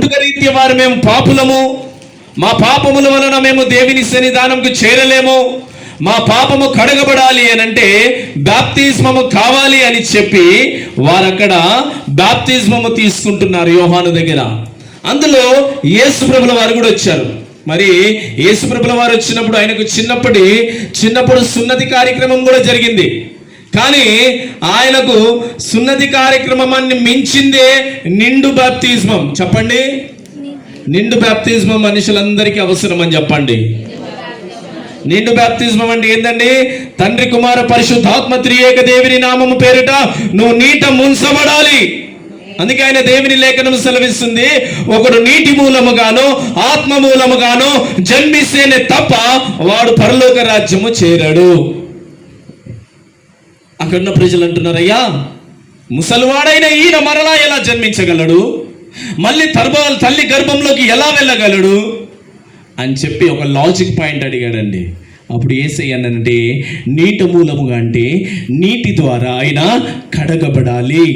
పుట్టుక రీత్యా వారు మేము పాపులము, మా పాపముల వలన మేము దేవుని సన్నిధానంకు చేరలేము, మా పాపము కడగబడాలి అని అంటే బాప్తిస్మము కావాలి అని చెప్పి వారు అక్కడ బాప్తిస్మము తీసుకుంటున్నారు యోహాను దగ్గర. అందులో యేసు ప్రభుల వారు కూడా వచ్చారు. మరి యేసు ప్రభుల వారు వచ్చినప్పుడు ఆయనకు చిన్నప్పుడు సున్నతి కార్యక్రమం కూడా జరిగింది. కానీ ఆయనకు సున్నతి కార్యక్రమాన్ని మించిందే నిండు బాప్తిస్మం. చెప్పండి, నిండు బాప్తిస్మం మనుషులందరికీ అవసరం అని చెప్పండి. నిండు బాప్తిస్మం అంటే ఏంటండి? తండ్రి కుమార పరిశుద్ధాత్మ త్రియేక దేవుని నామము పేరిట నువ్వు నీట ముంచబడాలి. అందుకే ఆయన దేవుని లేఖనం సెలవిస్తుంది, ఒకడు నీటి మూలముగానో ఆత్మ మూలముగానో జన్మిస్తేనే తప్ప వాడు పరలోక రాజ్యము చేరాడు. అక్కడున్న ప్రజలు అంటున్నారయ్యా, ముసలివాడైన ఈయన మరలా ఎలా జన్మించగలడు, మళ్ళీ తల్లి గర్భంలోకి ఎలా వెళ్ళగలడు అని చెప్పి ఒక లాజిక్ పాయింట్ అడిగాడండి. అప్పుడు యేసయ్య అనంటే నీటి మూలముగా అంటే నీటి ద్వారా ఆయన కడగబడాలి.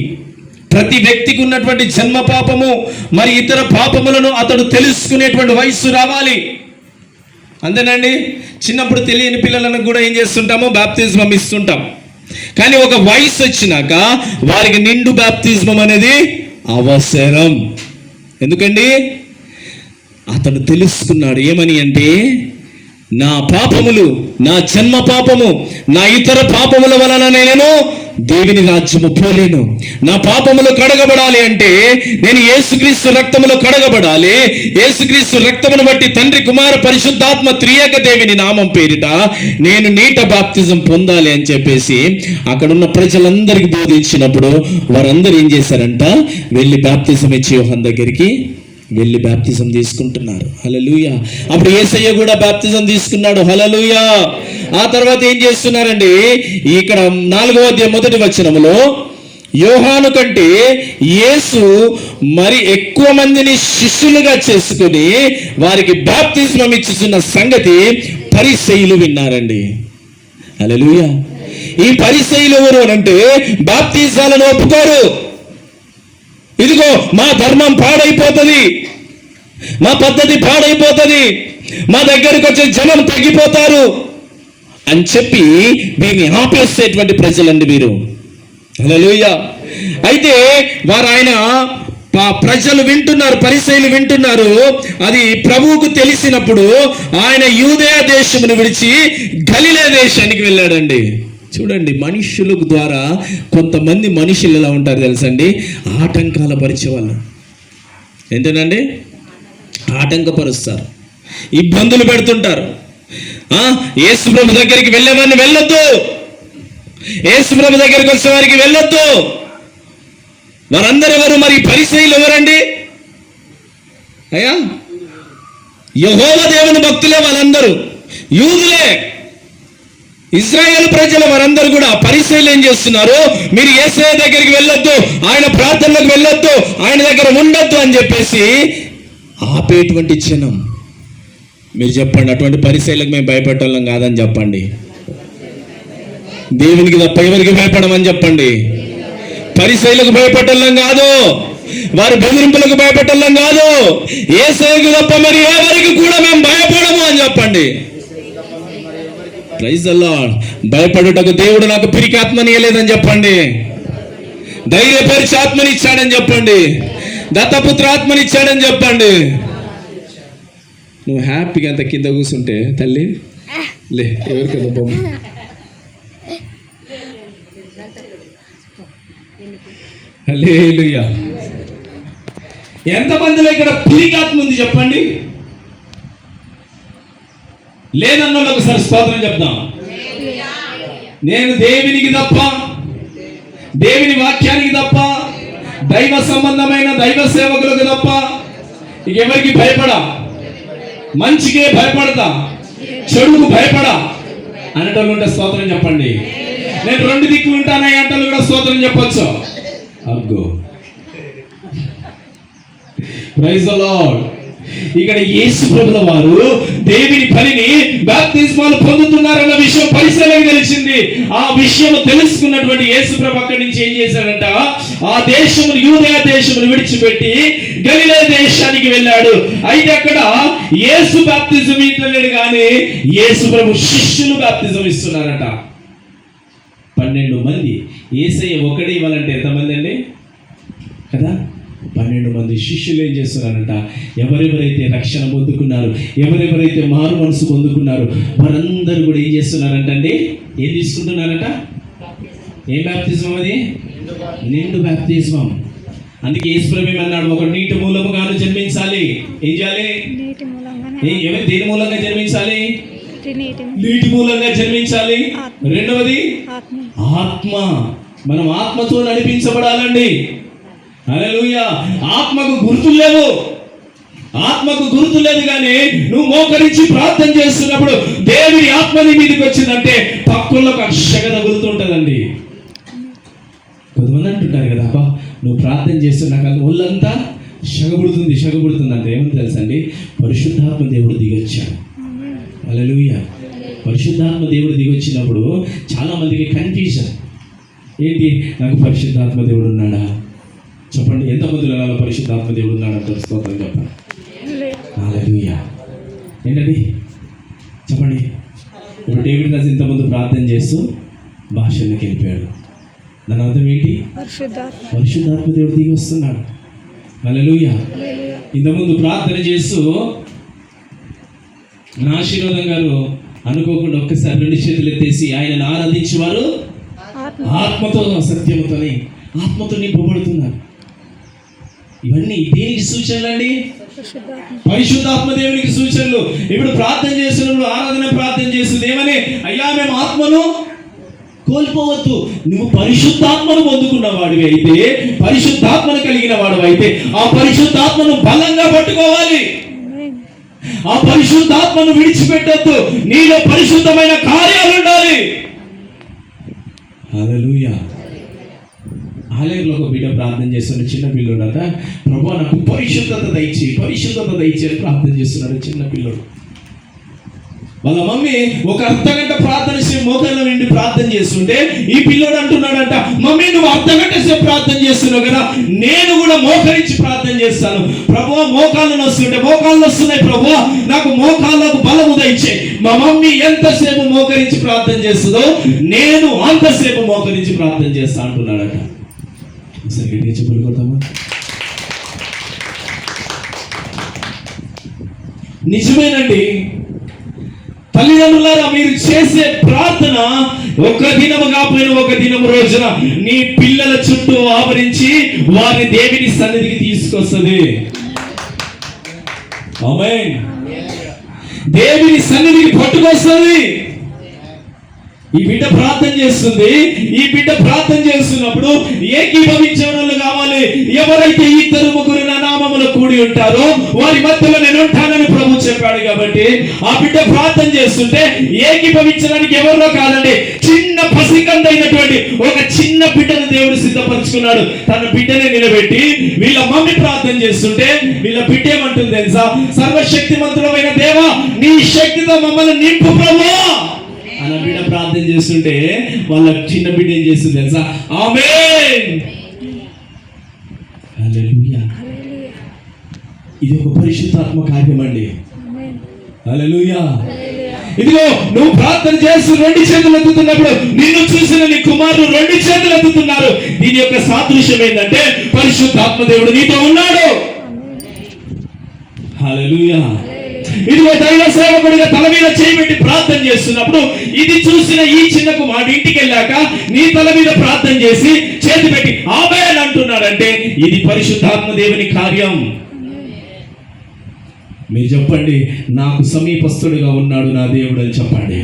ప్రతి వ్యక్తికి ఉన్నటువంటి జన్మ పాపము మరి ఇతర పాపములను అతడు తెలుసుకునేటువంటి వయస్సు రావాలి. అంతేనండి. చిన్నప్పుడు తెలియని పిల్లలను కూడా ఏం చేస్తుంటామో బాప్తిజం ఇస్తుంటాం. కానీ ఒక వయసు వచ్చినాక వారికి నిండు బాప్తిజం అనేది అవసరం. ఎందుకండి? అతను తెలుసుకున్నాడు ఏమని అంటే, నా పాపములు, నా జన్మ పాపము, నా ఇతర పాపముల వలన నేను దేవుని రాజ్యము పోలేను. నా పాపములు కడగబడాలి అంటే నేను యేసుక్రీస్తు రక్తములో కడగబడాలి. యేసుక్రీస్తు రక్తమును బట్టి తండ్రి కుమార పరిశుద్ధాత్మ త్రియేక దేవుని నామం పేరిట నేను నీట బాప్తిజం పొందాలి అని చెప్పేసి అక్కడున్న ప్రజలందరికీ బోధించినప్పుడు వారందరూ ఏం చేశారంట, వెళ్ళి బాప్తిజం ఇచ్చే యోహాను దగ్గరికి వెళ్ళి బాప్తిజం తీసుకుంటున్నారు. హల్లెలూయా. అప్పుడు యేసయ్య కూడా బాప్తిజం తీసుకున్నాడు. హల్లెలూయా. ఆ తర్వాత ఏం చేస్తున్నారండి, ఇక్కడ 4వ అధ్యాయం 1వ వచనములో యోహాను కంటే యేసు మరి ఎక్కువ మందిని శిష్యులుగా చేసుకుని వారికి బాప్తిజం ఇచ్చుతున్న సంగతి పరిసయ్యులు విన్నారండి. హల్లెలూయా. ఈ పరిసయ్యులు ఎవరు అంటే బాప్తిజాలను ఒప్పుకోరు. ఇదిగో మా ధర్మం పాడైపోతుంది, మా పద్ధతి పాడైపోతుంది, మా దగ్గరికి వచ్చే జనం తగ్గిపోతారు అని చెప్పి వీరిని ఆపేసేటువంటి ప్రజలండి వీరు. హల్లెలూయా. అయితే వారు ఆయన ప్రజలు వింటున్నారు, పరిసయ్యులు వింటున్నారు. అది ప్రభువుకు తెలిసినప్పుడు ఆయన యూదయ దేశమును విడిచి గలిలే దేశానికి వెళ్ళాడండి. చూడండి, మనుషుల ద్వారా కొంతమంది మనుషులు ఎలా ఉంటారు తెలుసండి, ఆటంకాల పరిచే వాళ్ళు. ఏంటండి? ఆటంకపరుస్తారు, ఇబ్బందులు పెడుతుంటారు. యేసు ప్రభు దగ్గరికి వెళ్ళేవారిని వెళ్ళొద్దు, యేసు ప్రభు దగ్గరికి వచ్చే వారికి వెళ్ళొద్దు. వారందరూ ఎవరు? మరి పరిసయ్యులు ఎవరండి? అయ్యా, యెహోవా దేవుని భక్తులే వాళ్ళందరూ, యూదులే, ఇశ్రాయేలు ప్రజలు. వారందరూ కూడా పరిసయ్యులు ఏం చేస్తున్నారు, మీరు యేసయ్య దగ్గరికి వెళ్ళొద్దు, ఆయన ప్రార్థనలకు వెళ్ళొద్దు, ఆయన దగ్గర ఉండొద్దు అని చెప్పేసి ఆపేటువంటి జనం. మీరు చెప్పండి, అటువంటి పరిసయ్యులకు మేము భయపడటం కాదని చెప్పండి. దేవునికి తప్ప ఎవరికి భయపడమని చెప్పండి. పరిసయ్యులకు భయపడటం కాదు, వారి బెదిరింపులకు భయపడటం కాదు, యేసయ్యకు తప్ప మరి ఎవరికి కూడా మేము భయపడము అని చెప్పండి. Praise the lord. భయపడుటకు దేవుడు నాకు పిరికి ఆత్మని ఇవ్వలేదని చెప్పండి, ధైర్యపరిచి ఆత్మని ఇచ్చాడని చెప్పండి, దత్తపుత్ర ఆత్మని ఇచ్చాడని చెప్పండి. నువ్వు హ్యాపీగా అంత కింద కూర్చుంటే తల్లి లే, ఎవరికైనా బొమ్మ. హల్లెలూయా. ఎంతమందిలో ఇక్కడ పిరికి ఆత్మ ఉంది చెప్పండి? లేదన్న ఒకసారి స్తోత్రం చెప్దాం. నేను దేవునికి తప్ప, దేవుని వాక్యానికి తప్ప, దైవ సంబంధమైన దైవ సేవకులకు తప్ప ఇక ఎవరికి భయపడా, మంచికే భయపడతా, చెడుకు భయపడా అనేటోళ్ళు ఉంటే స్తోత్రం చెప్పండి. నేను 2 దిక్కులు ఉంటానని అంటలు కూడా స్తోత్రం చెప్పొచ్చు. అగ్గో, ప్రైజ్ ది లార్డ్. ఇక్కడ యేసు ప్రభుల వారు దేవుని పనిని బాప్తిస్మాలు పొందుతున్నారన్న విషయం పరిశీలన తెలిసింది. ఆ విషయం తెలుసుకున్నటువంటి యేసుప్రభు అక్కడి నుంచి ఏం చేశాడంట, ఆ దేశమును, యూదయ దేశమును విడిచిపెట్టి గలిలయ దేశానికి వెళ్ళాడు. అయితే అక్కడ యేసు బాప్తిజం ఇవ్వలేడు కానీ యేసుప్రభు శిష్యులు బాప్తిజం ఇస్తున్నారట. 12 మంది. యేసయ్య ఒకడే ఇవ్వాలంటే ఎంతమంది అండి కదా? 12 మంది శిష్యులు ఏం చేస్తున్నారంట, ఎవరెవరైతే రక్షణ పొందుకున్నారు, ఎవరెవరైతే మారు మనసు పొందుకున్నారు, వారందరూ కూడా ఏం చేస్తున్నారంటండి, ఏం తీసుకుంటున్నారట? ఏం బాప్తిజం అది? నిండు బాప్తిజం. అందుకే యేసుప్రభు అన్నాడు, ఒక నీటి మూలముగాను జన్మించాలి. ఏం చేయాలి? దేని మూలంగా జన్మించాలి? నీటి మూలంగా జన్మించాలి. రెండవది ఆత్మ. మనం ఆత్మతో నడిపించబడాలండి. హల్లెలూయా. ఆత్మకు గుర్తులు లేవు, ఆత్మకు గుర్తు లేదు. కానీ నువ్వు మోకరించి ప్రార్థన చేస్తున్నప్పుడు దేవుని ఆత్మ నీ మీదకి వచ్చిందంటే పక్కల్లో ఒక శగ తగులుతుంటుందండి. కొంతమంది అంటుంటారు కదా, అబ్బా నువ్వు ప్రార్థన చేస్తున్నాక ఒళ్ళంతా షగబుడుతుంది అంటే ఏమని తెలుసండి, పరిశుద్ధాత్మ దేవుడు దిగొచ్చాడు. హల్లెలూయా. పరిశుద్ధాత్మ దేవుడు దిగొచ్చినప్పుడు చాలా మందికి కన్ఫ్యూజన్. ఏంటి, నాకు పరిశుద్ధాత్మ దేవుడు ఉన్నాడా? చెప్పండి, ఎంతమందిలో అలా పరిశుద్ధాత్మ దేవుడు ఉన్నాడంటారు? స్తోత్రం చెప్పండి. హల్లెలూయా. ఏంటండి చెప్పండి. ఇప్పుడు డేవిడ్ రాజు ఇంతకుముందు ప్రార్థన చేస్తూ భాషల్లోకి వెళ్ళిపోయాడు. దాని అర్థం ఏంటి? పరిశుద్ధాత్మ దేవుడు దిగి వస్తున్నాడు. హల్లెలూయా. ఇంతకుముందు ప్రార్థన చేస్తూ నా ఆశీర్వాదం గారు అనుకోకుండా ఒక్కసారి 2 చేతులు ఎత్తేసి ఆయనను ఆరాధించేవారు ఆత్మతో సత్యముతోని ఆత్మతో నింపబడుతున్నారు. ఇవన్నీ దేనికి సూచనలు అండి? పరిశుద్ధాత్మ దేవునికి సూచనలు. ఇప్పుడు ప్రార్థన చేస్తున్నప్పుడు, ఆరాధన ప్రార్థన చేస్తుంది ఏమని, అయ్యా మేము ఆత్మను కోల్పోవద్దు. నువ్వు పరిశుద్ధాత్మను పొందుకున్న వాడివి అయితే, పరిశుద్ధాత్మను కలిగిన వాడు అయితే ఆ పరిశుద్ధాత్మను బలంగా పట్టుకోవాలి. ఆ పరిశుద్ధాత్మను విడిచిపెట్టద్దు. నీలో పరిశుద్ధమైన కార్యాలు ఉండాలి. హల్లెలూయా. ఆలయంలో ఒక బిడ్డ ప్రార్థన చేస్తున్న చిన్న పిల్లోడట, ప్రభువా నాకు పరిశుద్ధత దయచేయి అని ప్రార్థన చేస్తున్నాడు చిన్న పిల్లోడు. వాళ్ళ మమ్మీ ఒక అర్ధగంట ప్రార్థన సేపు మోకాళ్ళ నుండి ప్రార్థన చేస్తుంటే ఈ పిల్లోడు అంటున్నాడంట, మమ్మీ నువ్వు అర్ధగంట సేపు ప్రార్థన చేస్తున్నావు కదా, నేను కూడా మోకరించి ప్రార్థన చేస్తాను. ప్రభువా మోకాళ్ళు వస్తున్నాయి ప్రభువా, నాకు మోకాళ్ళకు బలము దయచేయి. మా మమ్మీ ఎంతసేపు మోకరించి ప్రార్థన చేస్తుందో నేను అంతసేపు మోకరించి ప్రార్థన చేస్తా అంటున్నాడట. సరే చెప్పుకోతామా? నిజమేనండి. తల్లిదండ్రులారా, మీరు చేసే ప్రార్థన ఒక దినము కాకపోయినా ఒక దినము రోజున నీ పిల్లల చుట్టూ ఆవరించి వారిని దేవుని సన్నిధికి తీసుకొస్తుంది. ఆమేన్. దేవుని సన్నిధికి పట్టుకొస్తుంది. ఈ బిడ్డ ప్రార్థన చేస్తుంది. ఈ బిడ్డ ప్రార్థన చేస్తున్నప్పుడు ఏకీభవించే వాళ్ళు కావాలి. ఎవరైతే 2-3 నా నామములో కూడి ఉంటారో వారి మధ్యలో నేను ఉంటానని ప్రభు చెప్పాడు. కాబట్టి ఆ బిడ్డ ప్రార్థన చేస్తుంటే ఏకీభవించడానికి ఎవరిలో కాదండి, చిన్న పసికందైనటువంటి ఒక చిన్న బిడ్డను దేవుడు సిద్ధపరచుకున్నాడు. తన బిడ్డనే నిలబెట్టి వీళ్ళ మమ్మీ ప్రార్థన చేస్తుంటే వీళ్ళ బిడ్డ ఏమంటుంది తెలుసా, సర్వశక్తిమంతుడమైన దేవా నీ శక్తితో మమ్మల్ని నింపు ప్రభువా అలా బిడ్డ ప్రార్థన చేస్తుంటే వాళ్ళ చిన్న బిడ్డ ఏం చేస్తుంది తెలుసా, ఆమేన్. హల్లెలూయా. ఇది ఒక పరిశుద్ధాత్మ కార్యం అండి. హల్లెలూయా. ఇదిగో నువ్వు ప్రార్థన చేస్తూ 2 చేతులు ఎత్తుతున్నప్పుడు నిన్ను చూసిన నీ కుమారుడు 2 చేతులు ఎత్తుతున్నారు. దీని యొక్క సాదృశ్యం ఏంటంటే పరిశుద్ధాత్మ దేవుడు నీతో ఉన్నాడు. హల్లెలూయా. ఇదిగో దైవ సేవకుడిగా తల మీద చేయబెట్టి ప్రార్థన చేస్తున్నప్పుడు ఇది చూసిన ఈ చిన్న కుమారుడు ఇంటికి వెళ్ళాక నీ తల మీద ప్రార్థన చేసి చేతి పెట్టి ఆమేన్ అంటున్నాడంటే ఇది పరిశుద్ధాత్మ దేవుని కార్యం. మీరు చెప్పండి, నాకు సమీపస్తుడిగా ఉన్నాడు నా దేవుడు అని చెప్పండి.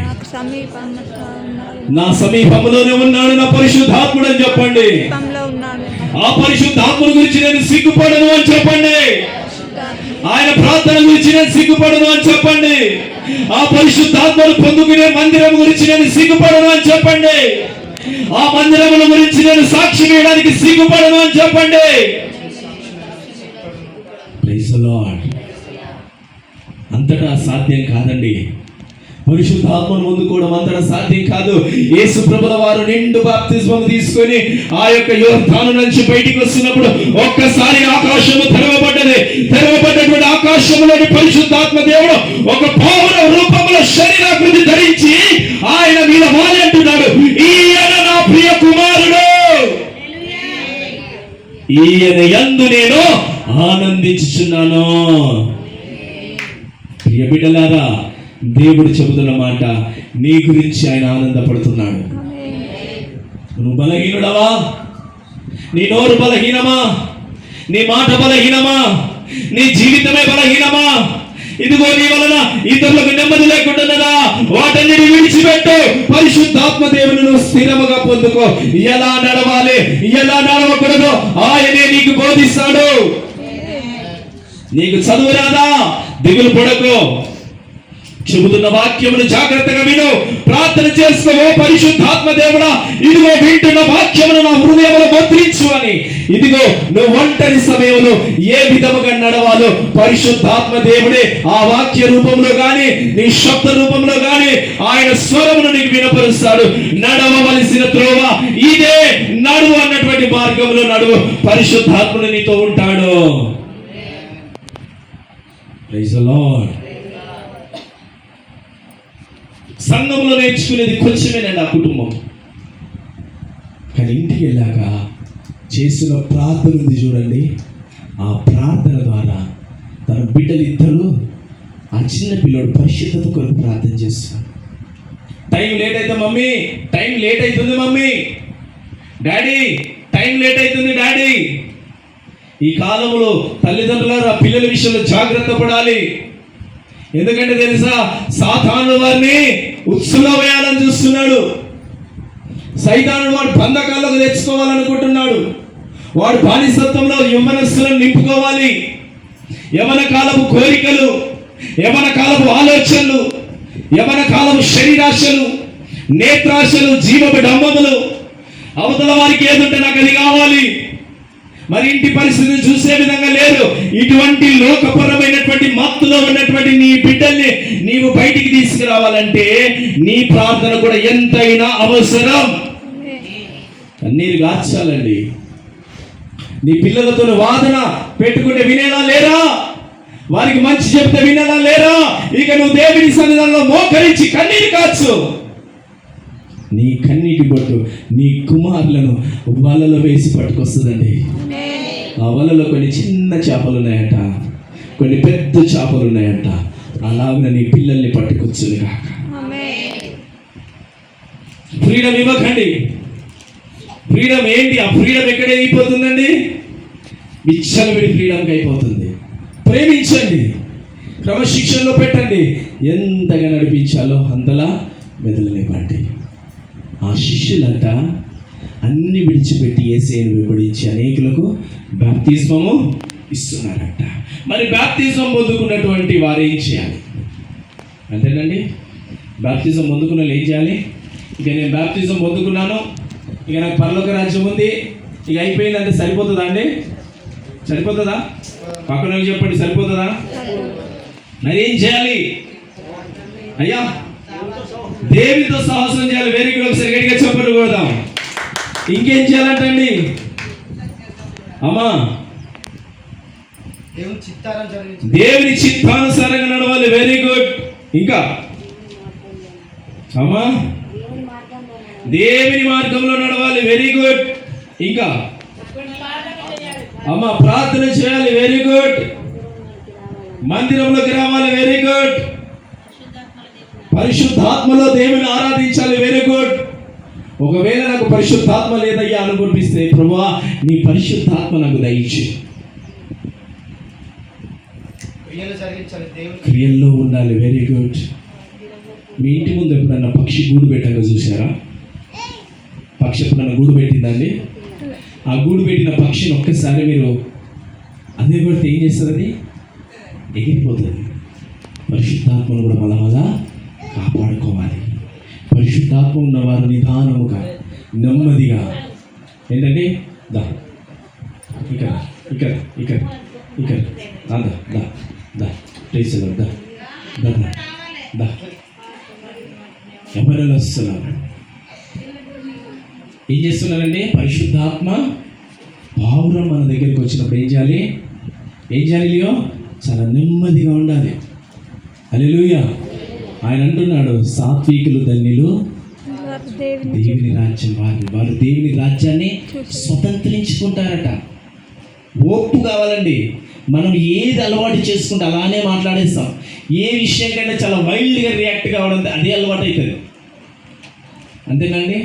నా సమీపంలోనే ఉన్నాడు నా పరిశుద్ధాత్ముడు అని చెప్పండి. ఆ పరిశుద్ధాత్ముడి గురించి నేను సిగ్గుపడను అని చెప్పండి. ఆయన ప్రార్థన గురించి నేను సిగ్గుపడను అని చెప్పండి. ఆ పరిశుద్ధాత్మను పొందుకునే మందిరం గురించి నేను సిగ్గుపడను అని చెప్పండి. ఆ మందిరముల గురించి నేను సాక్షి వేయడానికి సిగ్గుపడను అని చెప్పండి. Praise the lord. అంతటా సాధ్యం కాదండి. పరిశుద్ధాత్మను పొందుకోవడం అంతటా సాధ్యం కాదు. యేసు ప్రభుల వారు నిండు బాప్తిస్మం తీసుకొని ఆ యొక్క యోర్దాను నుంచి బయటికి వస్తున్నప్పుడు ఒక్కసారి ఆకాశము తెరవబడ్డది. తెరవబడ్డటువంటి ఆకాశంలోని పరిశుద్ధాత్మ దేవుడు ఒక పావుర రూపంలో శరీరాకృతి ధరించి ఆయన మీద వాలి అంటున్నాడు, ఈయన నా ప్రియ కుమారుడు, ఈయన యందు నేను ఆనందించుచున్నాను. ప్రియ బిడ్డలారా, దేవుడు చెబుతున్న మాట, నీ గురించి ఆయన ఆనందపడుతున్నాడు. నువ్వు బలహీనుడవా? నీ నోరు బలహీనమా? నీ మాట బలహీనమా? నీ జీవితమే బలహీనమా? ఇదిగో నీ వలన ఇతరులకు నెమ్మది లేకుండా వాటన్నిటి విడిచిపెట్టు. పరిశుద్ధాత్మ దేవుని నువ్వు స్థిరముగా పొందుకో. ఎలా నడవాలి, ఎలా నడవకూడదు ఆయనే నీకు బోధిస్తాడు. నీకు చదువు రాదా? దిగులు పడకు. చెబుతున్న వాక్యమును జాగ్రత్తగా విను, ప్రార్థన చేసుకో. పరిశుద్ధాత్మ దేవుడా, ఇదిగో వింటున్న వాక్యమును నా హృదయంలో ముద్రించు అని. ఇదిగో నువ్వు ఒంటరి సమయంలో ఏ విధముగా నడవాలో పరిశుద్ధాత్మ దేవుడే ఆ వాక్య రూపంలో గాని నీ శబ్ద రూపంలో గాని ఆయన స్వరమును నీకు వినపరుస్తాడు. నడవవలసిన త్రోవ ఇదే, నడువు అన్నటువంటి మార్గంలో నడువు. పరిశుద్ధాత్ముడు నీతో ఉంటాడు. Praise the lord. సంఘంలో నేర్చుకునేది కొంచెమేనండి ఆ కుటుంబం, కానీ ఇంటికి వెళ్ళాక చేసిన ప్రార్థన ఉంది చూడండి. ఆ ప్రార్థన ద్వారా తన బిడ్డలు ఇద్దరు, ఆ చిన్న పిల్లడు పరిశుద్ధత కొరకు ప్రార్థన చేస్తున్నాడు. టైం లేట్ అయితే మమ్మీ, టైం లేట్ అవుతుంది మమ్మీ, డాడీ టైం లేట్ అవుతుంది డాడీ. ఈ కాలంలో తల్లిదండ్రులారా పిల్లల విషయంలో జాగ్రత్త పడాలి. ఎందుకంటే తెలుసా, సాతాను వారిని ఉత్సులో వేయాలని చూస్తున్నాడు. సైతాను వాడు బంధకాలకు తెచ్చుకోవాలనుకుంటున్నాడు. వాడు బానిసత్వంలో యవ్వనస్తులను నింపుకోవాలి. యవన కాలపు కోరికలు, యవన కాలపు ఆలోచనలు, యవన కాలపు శరీరాశలు, నేత్రాశలు, జీవపు డంబములు. అవతల వారికి ఏదుంటే నాకు అది కావాలి. మరి ఇంటి పరిస్థితిని చూసే విధంగా లేదు. ఇటువంటి లోకపరమైనటువంటి మత్తులో ఉన్నటువంటి నీ బిడ్డల్ని నీవు బయటికి తీసుకురావాలంటే నీ ప్రార్థన కూడా ఎంతైనా అవసరం. కన్నీరు గార్చాలండి. నీ పిల్లలతో వాదన పెట్టుకుంటే వినేలా లేరా? వారికి మంచి చెప్తే వినేలా లేరా? ఇక నువ్వు దేవుని సన్నిధానంలో మోకరించి కన్నీరు కాచు. నీ కన్నీటి బొట్టు నీ కుమారులను వలలో వేసి పట్టుకొస్తుందండి. ఆ వలలో కొన్ని చిన్న చేపలు ఉన్నాయంట, కొన్ని పెద్ద చేపలు ఉన్నాయంట. అలాగే నీ పిల్లల్ని పట్టుకొచ్చును కాక. ఫ్రీడమ్ ఇవ్వకండి. ఫ్రీడమ్ ఏంటి? ఆ ఫ్రీడమ్ ఎక్కడ అయిపోతుందండి? విచ్చలవిడి ఫ్రీడమ్కి అయిపోతుంది. ప్రేమించండి, క్రమశిక్షణలో పెట్టండి, ఎంతగా నడిపించాలో అంతలా మెదలనివ్వండి. ఆ శిష్యులంట అన్ని విడిచిపెట్టి యేసుని వెంబడించి అనేకులకు బాప్తిస్మము ఇస్తున్నారంట. మరి బాప్తిజం పొందుకున్నటువంటి వారు ఏం చేయాలి అంతేనండి? బాప్తిజం పొందుకున్న వాళ్ళు ఏం చేయాలి? ఇక నేను బాప్తిజం పొందుకున్నాను, ఇక నాకు పరలోక రాజ్యం ఉంది, ఇక అయిపోయిందంటే సరిపోతుందా అండి? సరిపోతుందా? పక్కన చెప్పండి, సరిపోతుందా? మరి ఏం చేయాలి అయ్యా? దేవునితో సాహసం చేయాలి. Very good. ఒకసారి గట్టిగా చెప్పండి కొడదాం. ఇంకేం చేయాలంటండి అమ్మా? దేవుని చిత్తానుసారంగా నడవాలి. Very good. ఇంకా అమ్మా దేవుని మార్గంలో నడవాలి. Very good. ఇంకా అమ్మా ప్రార్థన చేయాలి. Very good. మందిరంలోకి రావాలి. Very good. పరిశుద్ధాత్మలో దేవుని ఆరాధించాలి. Very good. ఒకవేళ నాకు పరిశుద్ధాత్మ లేదయ్యా అనుకునిపిస్తే, ప్రభువా నీ పరిశుద్ధాత్మ నాకు దయచు. క్రియల్లో ఉండాలి. Very good. మీ ఇంటి ముందు ఎప్పుడన్నా పక్షి గూడు పెట్టాక చూసారా? పక్షి ఎప్పుడన్నా గూడు పెట్టిందండి? ఆ గూడు పెట్టిన పక్షిని ఒక్కసారి మీరు అదే కొడితే ఏం చేస్తుంది? అది ఎగిరిపోతుంది. పరిశుద్ధాత్మను కూడా మళ్ళా కాపాడుకోవాలి. పరిశుద్ధాత్మ ఉన్నవారు నిదానముగా నెమ్మదిగా ఏంటండి దా ఇక్కడ ఇక్కడ ఇక్కడ ఇక్కడ దా దా దా ప్లేస్ దా ఎవరు వస్తున్నారు? ఏం చేస్తున్నారండి? పరిశుద్ధాత్మ పావురం మన దగ్గరికి వచ్చినప్పుడు ఏం చేయాలి? లియో? చాలా నెమ్మదిగా ఉండాలి. హల్లెలూయా. ఆయన అంటున్నాడు, సాత్వికులు ధన్యులు, దేవుని రాజ్యం వారు దేవుని రాజ్యాన్ని స్వతంత్రించుకుంటారట. ఓపు కావాలండి. మనం ఏది అలవాటు చేసుకుంటే అలానే మాట్లాడేస్తాం. ఏ విషయం కంటే చాలా వైల్డ్గా రియాక్ట్ కావడం అదే అలవాటు అవుతుంది. అంతేనండి.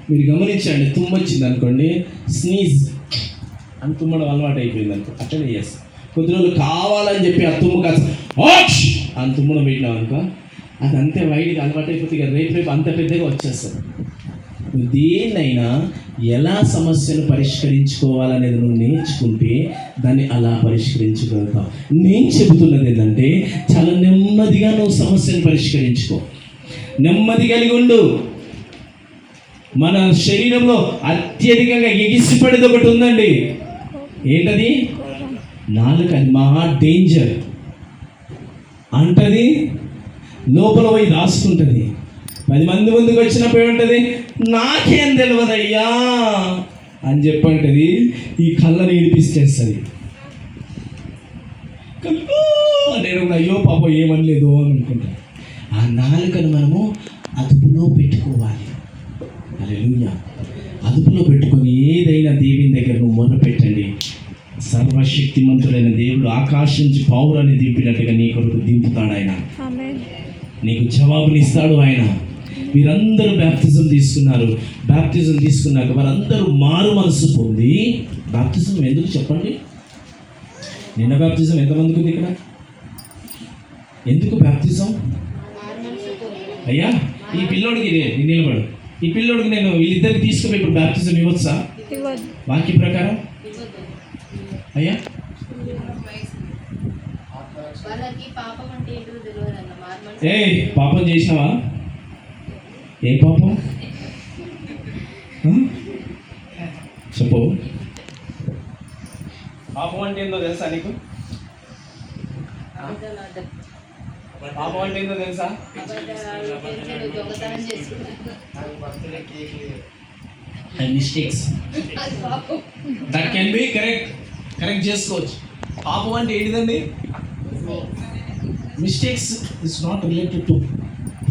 మీరు గమనించండి, తుమ్మొచ్చింది అనుకోండి, స్నీజ్ అని తుమ్మడం అలవాటు అయిపోయింది అనుకో, అట్లనే చేస్తాం. కొద్ది రోజులు కావాలని చెప్పి ఆ తుమ్ము కాస్త అని తుమ్మడం పెట్టినాం అనుకో, అది అంతే వైడ్గా అలవాటు అయిపోతే ఇక రేపు అంత పెద్దగా వచ్చేస్తుంది. దేన్నైనా ఎలా సమస్యను పరిష్కరించుకోవాలనేది నువ్వు నేర్చుకుంటే దాన్ని అలా పరిష్కరించుకోగలుగుతావు. నేను చెబుతున్నది ఏంటంటే, చాలా నెమ్మదిగా నువ్వు సమస్యను పరిష్కరించుకో. నెమ్మది కలిగి ఉండు. మన శరీరంలో అత్యధికంగా ఎగిసిపడేది ఒకటి ఉందండి. ఏంటది? నాలుక. అది మహా డేంజర్. అంటది లోపల పోయి దాచుకుంటుంది. 10 మంది ముందుకు వచ్చినప్పుడు ఏముంటుంది? నాకేం తెలియదయ్యా అని చెప్పంటది. ఈ కళ్ళని ఇడిపిస్తేస్తుంది. నేను అయ్యో పాప ఏమనలేదు అని అనుకుంటాను. ఆ నాలుకను మనము అదుపులో పెట్టుకోవాలి. హల్లెలూయా. అదుపులో పెట్టుకొని ఏదైనా దేవుని దగ్గర నువ్వు మొదలు పెట్టండి. సర్వశక్తిమంతుడైన దేవుడు ఆకాశం నుంచి పావురాన్ని దింపినట్టుగా నీ కొరకు దింపుతాడు. ఆయన నీకు జవాబునిస్తాడు. ఆయన మీరందరూ బ్యాప్టిజం తీసుకున్నారు. బ్యాప్టిజం తీసుకున్నాక వారందరూ మారు మనసు పొంది, బ్యాప్టిజం ఎందుకు చెప్పండి? నిన్న బ్యాప్టిజం ఎంతమందికి ఉంది ఇక్కడ? ఎందుకు బ్యాప్టిజం? అయ్యా, ఈ పిల్లోడికి నిలబడు. ఈ పిల్లోడికి నేను వీళ్ళిద్దరికి తీసుకుపోయి ఇప్పుడు బ్యాప్టిజం ఇవ్వచ్చా? వాక్య ప్రకారం అయ్యా? పాపం చేసినావా? ఏ పాపం చెప్పు. పాపం అంటే ఏందో తెలుసా నీకు? పాపం అంటే ఏందో తెలుసా? Mistakes that can be correct చేసుకోవచ్చు. పాపం అంటే ఏంటిదండి? Mistakes is not related to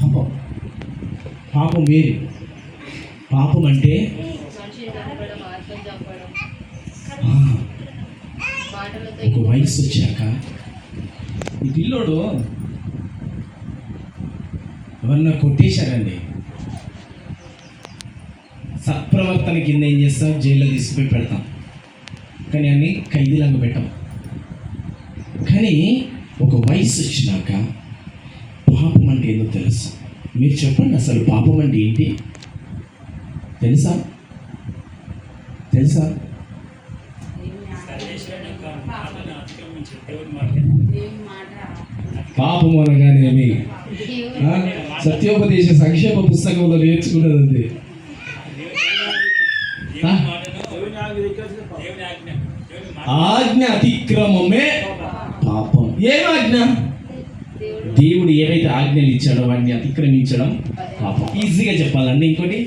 పాపం. పాపం వేరు. పాపం అంటే ఒక వయసు వచ్చాక ఈ పిల్లోడు ఎవరన్నా కొట్టేశారండి, సత్ప్రవర్తన కింద ఏం చేస్తాం? జైల్లో తీసుకుపోయి పెడతాం. కానీ అన్ని ఖైదీలాగా పెట్టాం. కానీ ఒక వయసు వచ్చినాక పాపం అంటే ఏందో తెలుసు. మీరు చెప్పండి, అసలు పాపం అంటే ఏంటి? తెలుసా? పాపం అనగానే సత్యోపదేశ సంక్షేమ పుస్తకంలో నేర్చుకున్నది ఆజ్ఞ అతిక్రమమే పాపం. ఏం ఆజ్ఞ? దేవుడు ఏవైతే ఆజ్ఞలు ఇచ్చాడో వాటిని అతిక్రమించడం పాపం. ఈజీగా చెప్పాలండి. ఇంకోటి,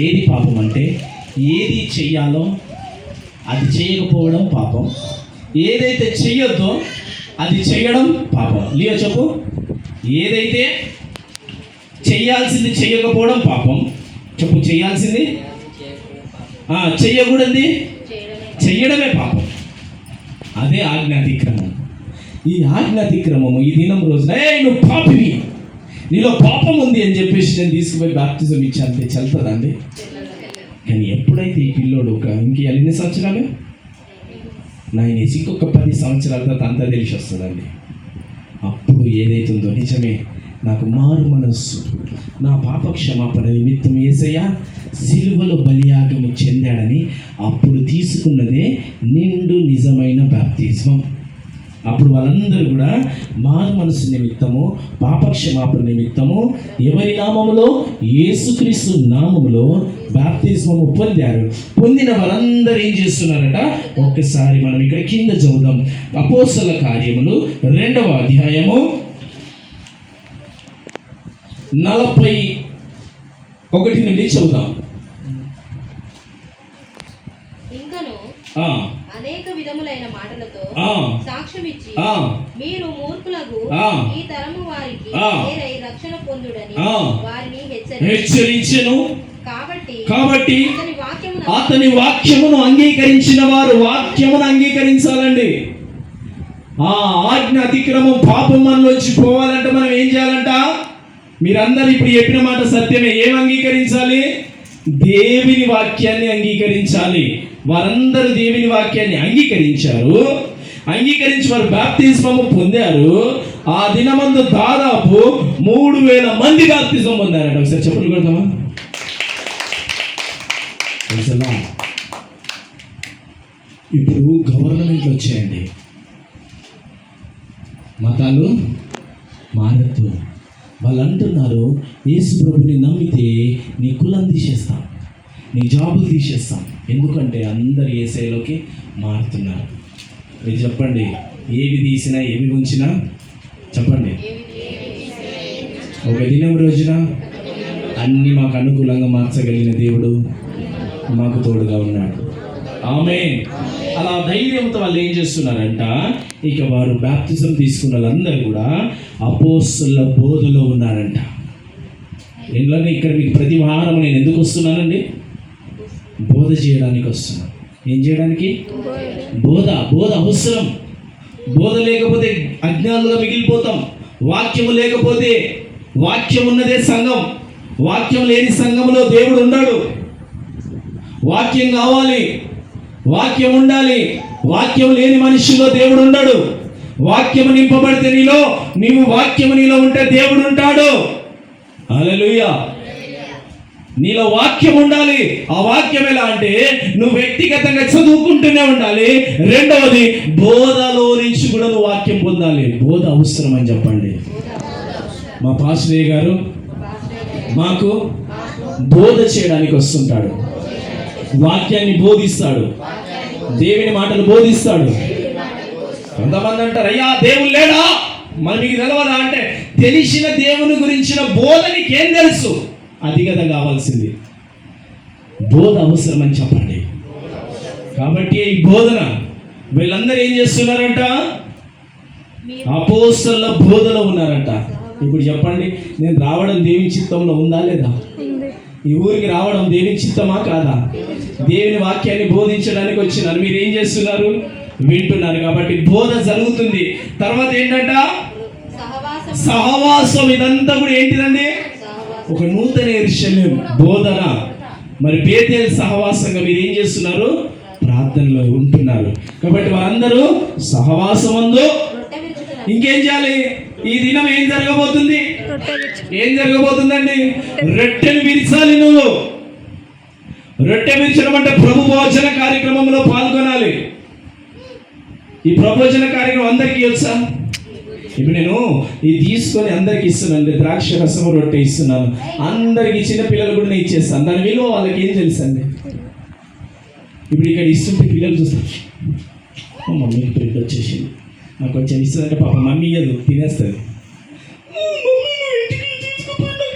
ఏది పాపం అంటే ఏది చెయ్యాలో అది చేయకపోవడం పాపం. ఏదైతే చెయ్యొద్దో అది చేయడం పాపం. లియో చెప్పు. ఏదైతే చెయ్యాల్సింది చెయ్యకపోవడం పాపం. చెప్పు. చెయ్యాల్సింది చెయ్యకూడదు చెయ్యడమే పాపం. అదే ఆజ్ఞాతిక్రమం. ఈ ఆజ్ఞాతిక్రమము ఈ దినం రోజున నువ్వు పాపివి, నీలో పాపం ఉంది అని చెప్పేసి నేను తీసుకుపోయి బ్యాప్టిజం ఇచ్చానంటే చల్లుతుందండి. కానీ ఎప్పుడైతే ఈ పిల్లోడు ఇంక ఎన్ని సంవత్సరాలు 9 years, ఇంకొక 10 సంవత్సరాల తర్వాత అంతా తెలిసి వస్తుందండి. అప్పుడు ఏదైతుందో నిజమే, నాకు మారు మనస్సు, నా పాప క్షమాపణ నిమిత్తం యేసయ్య సిలువలో బలియాగము చెందాడని అప్పుడు తీసుకున్నదే నిండు నిజమైన బాప్తిజం. అప్పుడు వాళ్ళందరూ కూడా మారు మనసు నిమిత్తము, పాపక్షమాపణ నిమిత్తము ఎవరి నామములో? యేసుక్రీస్తు నామములో బాప్తిజము పొందారు. పొందిన వారందరూ ఏం చేస్తున్నారట? ఒక్కసారి మనం ఇక్కడ కింద చదువుదాం. అపోస్తల కార్యములు 2వ అధ్యాయము 41 నుండి చదువుదాం. ఇంకను అనేక విధములైన మాటలతో సాక్ష్యం ఇచ్చి మీరు మూర్ఖులకు ఈ తరము వారికి వేరై రక్షణ పొందుడని వారిని హెచ్చరించెను. కాబట్టి అతని వాక్యమును అంగీకరించిన వారు వాక్యమును అంగీకరించాలండి. ఆ ఆజ్ఞ అతిక్రమం పాపం మనలోంచి పోవాలంటే మనం ఏం చేయాలంట? మీరందరూ ఇప్పుడు చెప్పిన మాట సత్యమే. ఏం అంగీకరించాలి? దేవుని వాక్యాన్ని అంగీకరించాలి. వారందరూ దేవుని వాక్యాన్ని అంగీకరించారు. అంగీకరించి వారు బాప్తిస్మము పొందారు. ఆ దినమందు దాదాపు 3000 మంది బాప్తిజం పొందారట. ఒకసారి చెప్పండి కొడతామా? ఇప్పుడు గవర్నమెంట్లు వచ్చాయండి. మతాలు మారద్దు. వాళ్ళు అంటున్నారు, యేసు ప్రభుని నమ్మితే నీ కులం తీసేస్తాం, నీ జాబులు తీసేస్తాం. ఎందుకంటే అందరు యేసయ్యలోకి మారుతున్నారు. మీరు చెప్పండి, ఏవి తీసినా ఏవి ఉంచినా చెప్పండి. ఒక దినం రోజున అన్నీ మాకు అనుకూలంగా మార్చగలిగిన దేవుడు మాకు తోడుగా ఉన్నాడు. ఆమేన్. అలా ధైర్యంతో వాళ్ళు ఏం చేస్తున్నారంట, ఇక వారు బాప్తిజం తీసుకున్న వాళ్ళందరూ కూడా అపోస్తలుల బోధలో ఉన్నారంట. ఎందుకంటే ఇక్కడ మీకు ప్రతి వారం నేను ఎందుకు వస్తున్నానండి? బోధ చేయడానికి వస్తున్నాను. ఏం చేయడానికి? బోధ అవసరం. బోధ లేకపోతే అజ్ఞానులుగా మిగిలిపోతాం. వాక్యము లేకపోతే, వాక్యం ఉన్నదే సంఘం. వాక్యం లేని సంఘంలో దేవుడు ఉన్నాడు. వాక్యం కావాలి, వాక్యం ఉండాలి. వాక్యం లేని మనిషిలో దేవుడు ఉన్నాడు. వాక్యము నింపబడితే నీవు వాక్యము నీలో ఉంటే దేవుడు ఉంటాడు. హల్లెలూయా. నీలో వాక్యం ఉండాలి. ఆ వాక్యం ఎలా అంటే నువ్వు వ్యక్తిగతంగా చదువుకుంటూనే ఉండాలి. రెండవది, బోధలో నుంచి కూడా నువ్వు వాక్యం పొందాలి. బోధ అవసరం అని చెప్పండి. మా పాస్టర్ గారు మాకు బోధ చేయడానికి వస్తుంటాడు. వాక్యాన్ని బోధిస్తాడు, దేవుని మాటలు బోధిస్తాడు. కొంతమంది అంటారు, అయ్యా దేవుడు లేడా, మరి మీకు తెలవదా అంటే, తెలిసిన దేవుని గురించిన బోధ నీకేం తెలుసు? అది కదా కావాల్సింది. బోధ అవసరం అని చెప్పండి. కాబట్టి ఈ బోధన వీళ్ళందరూ ఏం చేస్తున్నారంట? అపోస్తలుల బోధలో ఉన్నారంట. ఇప్పుడు చెప్పండి, నేను రావడం దేవుని చిత్తంలో ఉందా లేదా? ఈ ఊరికి రావడం దేవుని చిత్తమా కాదా? దేవుని వాక్యాన్ని బోధించడానికి వచ్చినారు. మీరు ఏం చేస్తున్నారు? వింటున్నారు. కాబట్టి బోధ జరుగుతుంది. తర్వాత ఏంటంట? సహవాసం. ఇదంతా కూడా ఏంటిదండి? ఒక నూతన యెరూషలేము బోధన. మరి బేతేలు సహవాసంగా మీరు ఏం చేస్తున్నారు? ప్రార్థనలో ఉంటున్నారు. కాబట్టి వారందరూ సహవాసమందు ఇంకేం చేయాలి? ఈ దినం ఏం జరగబోతుంది? ఏం జరగబోతుందండి? రొట్టెలు విరిచాలి. నువ్వు రొట్టె విరిచడం అంటే ప్రభు భోజన కార్యక్రమంలో పాల్గొనాలి. ఈ ప్రభోజన కార్యక్రమం అందరికీ తెలుసా? ఇప్పుడు నేను ఇది తీసుకొని అందరికి ఇస్తున్నాను. ద్రాక్ష రసం రొట్టె ఇస్తున్నాను అందరికి. చిన్న పిల్లలు కూడా నేను ఇచ్చేస్తాను. దాని విలువ వాళ్ళకి ఏం తెలుసు అండి? ఇప్పుడు ఇక్కడ ఇస్తుంటే పిల్లలు చూస్తారు, మమ్మీకి బ్రెడ్ వచ్చేసింది, నాకు కొంచెం ఇస్తుందంటే పాప మమ్మీ ఇయ్యదు, తినేస్తుంది.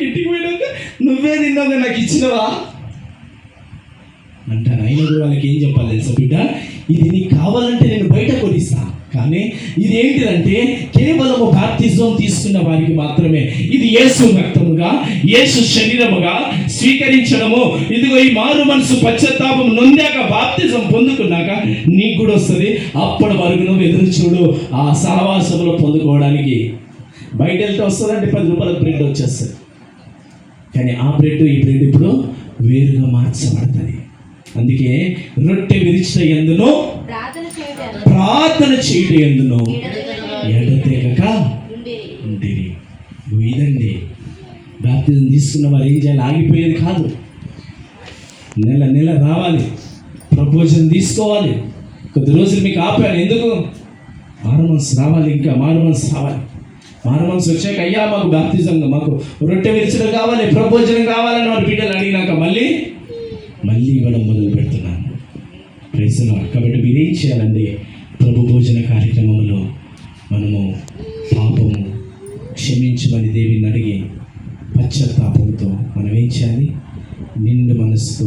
ఇంటికి పోయినాక నువ్వే తిన్నావు, నాకు ఇచ్చినవా అంటాను. అయినా కూడా వాళ్ళకి ఏం చెప్పాలి తెలుసా? బిడ్డ, ఇది నీకు కావాలంటే నేను బయట కొనిస్తా, కానీ ఇది ఏంటిదంటే కేవలము బాప్తిజం తీసుకున్న వారికి మాత్రమే. ఇది యేసు రక్తముగా, యేసు శరీరముగా స్వీకరించడము. ఇదిగో ఈ మారు మనసు పశ్చాత్తాపం నొందాక, బాప్తిజం పొందుకున్నాక నీకు కూడా వస్తుంది. అప్పటి వరకు నువ్వు ఎదురు చూడు ఆ సహవాసంలో పొందుకోవడానికి. బయట వెళ్తే వస్తుందంటే 10 రూపాయల బ్రెడ్ వచ్చేస్తుంది. కానీ ఆ బ్రెడ్ ఈ బ్రెడ్ ఇప్పుడు వేరుగా మార్చబడుతుంది. అందుకే రొట్టె విరిచిన ఎందును ప్రార్థన చేయడం ఎందును ఎడతెగక ఉండిరి. ఇదండి బాప్తిజం తీసుకున్న వారు ఏం చేయాలి? ఆగిపోయేది కాదు. నెల రావాలి, ప్రపోజన్ తీసుకోవాలి. కొద్ది రోజులు మీకు ఆపాను. ఎందుకు? మారు మనసు రావాలి, ఇంకా మారు మనసు రావాలి. మారు మనసు వచ్చాక, అయ్యా మాకు బాప్తిజంగా, మాకు రొట్టె విరిచడం కావాలి, ప్రపోజనం కావాలని వారి బిడ్డలు అడిగినాక మళ్ళీ ఇవ్వడం మొదలు పెడుతున్నాను. Praise the lord. కాబట్టి మీరేం చేయాలండి? ప్రభు భోజన కార్యక్రమంలో మనము పాపము క్షమించమని దేవుని అడిగి పశ్చాత్తాపంతో మనం ఏం చేయాలి? నిండు మనసుతో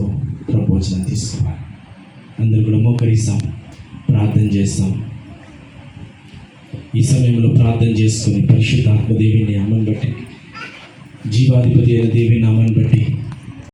ప్రబోధన తీసుకోవాలి. అందరూ కూడా మోకరిస్తాం, ప్రార్థన చేస్తాం. ఈ సమయంలో ప్రార్థన చేసుకొని పరిశుద్ధాత్మ దేవి నామం బట్టి, జీవాధిపతి అయిన దేవి నామాన్ని బట్టి